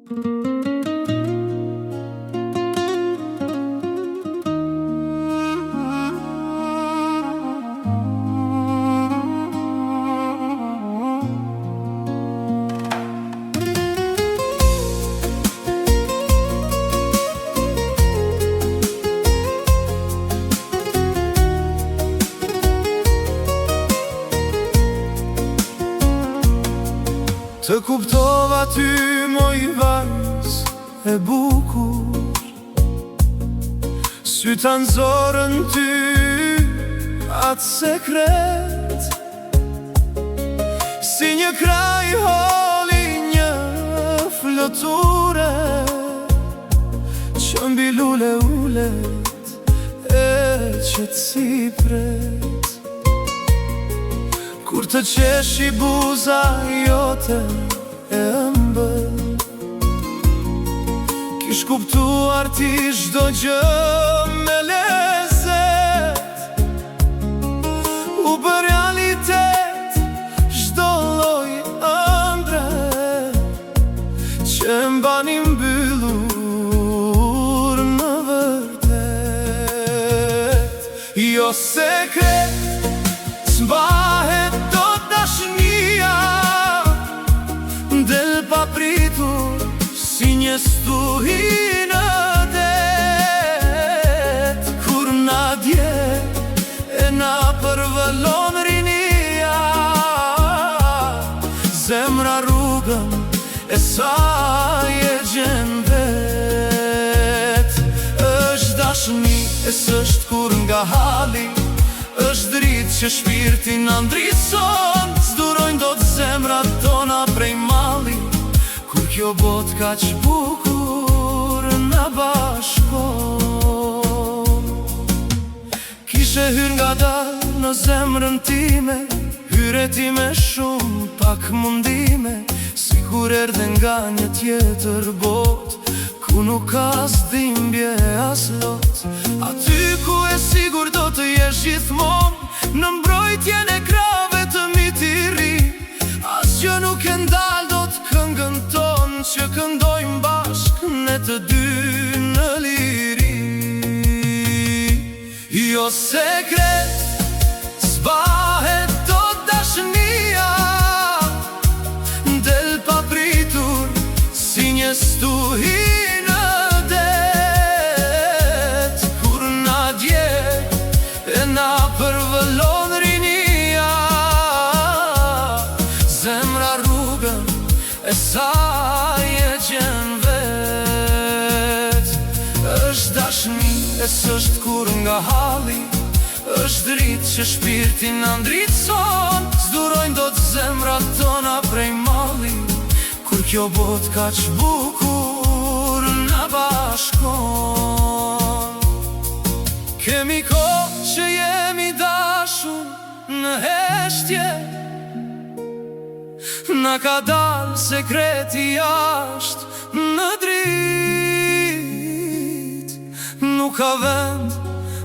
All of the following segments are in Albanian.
Të kuptova ty, moj vajz e bukur, sytë anëzorën ty atë sekret, si një kraj holi një fluture, që mbi lule ulet e qëtë si pret. Kur të qeshi buza jote e ëmbël, kish kuptuar ti çdo gjë me lezet, u bë realitet çdo lloj ëndre që mbani mbyllur në vërtet. Jo sekret s'mbahet dot dashnia, del pa pritur si një stuhi në det, kur na dje e na përvëllon rinia, zemra rrugën e saj e gjen vet. Është dashni e s'është kur nga hali, është dritë që shpirtin na ndritson, s'durojnë do të zemrat tona prej malli, kur kjo bot kaq bukur na bashkon. Kishe hyr nga dal në zemrën time, hyre ti me shumë pak mundime, si kur erdhe nga një tjetër bot, ku nuk ka s'dhimbje as lot. Aty ku e sigur do të jesh gjithmon, në mbrojtjen e krave të mitiri, asgjë nuk e ndal do të këngën ton, që këndojmë bashk ne të dy në liri. Jo sekret s'bahet dot dashnia, del pa pritur si një stuhi në det, kur na dje e na përvëllon rinia, zemra rrugën e saj e gjen vet. Është dashni e s'është kur nga halli, është dritë që shpirtin na ndritson, s'durojnë do të zemrat tona prej malli, kur kjo bot kaq bukur na bashkon. Kemi kohë që jemi dashur në heshtje, na ka dal sekreti jashtë në drit, nuk ka vend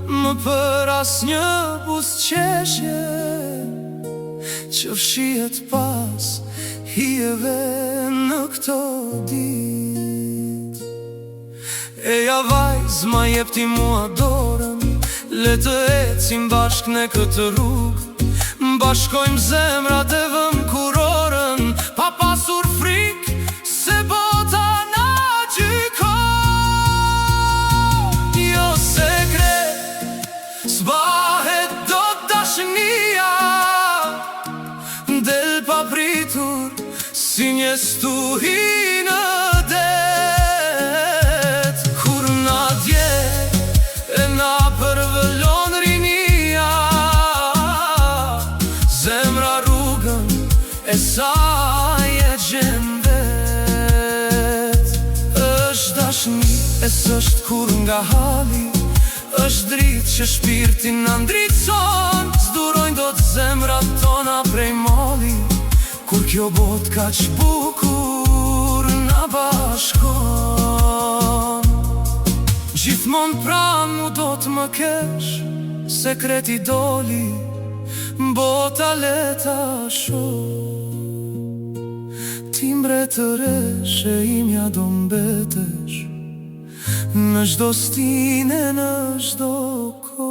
më për asnjë buzëqeshje që fshihet pas hijeve në këto dit. Eja vajz, ma jep ti mua dorën, le të ecim bashk në këtë rrugë, bashkojmë zemrat e vëm kurorën, pa pasur frik se bota na gjykon. Jo sekret s'bahet dot dashnia, del pa pritur si një stuhi në det, kur na dje e na përvëllon rinia, zemra rrugën e saj e gjen vet. Është dashni e s'është kur nga hali, është dritë që shpirtin na ndritson, s'durojnë do të zemrat tona prej malli, kur kjo bot kaq bukur na bashkon. Gjithmon pran mu do të më kesh, sekreti doli, bota leta shoh, ti mbretëreshe imja do mbetesh, në çdo stine, në çdo kohë.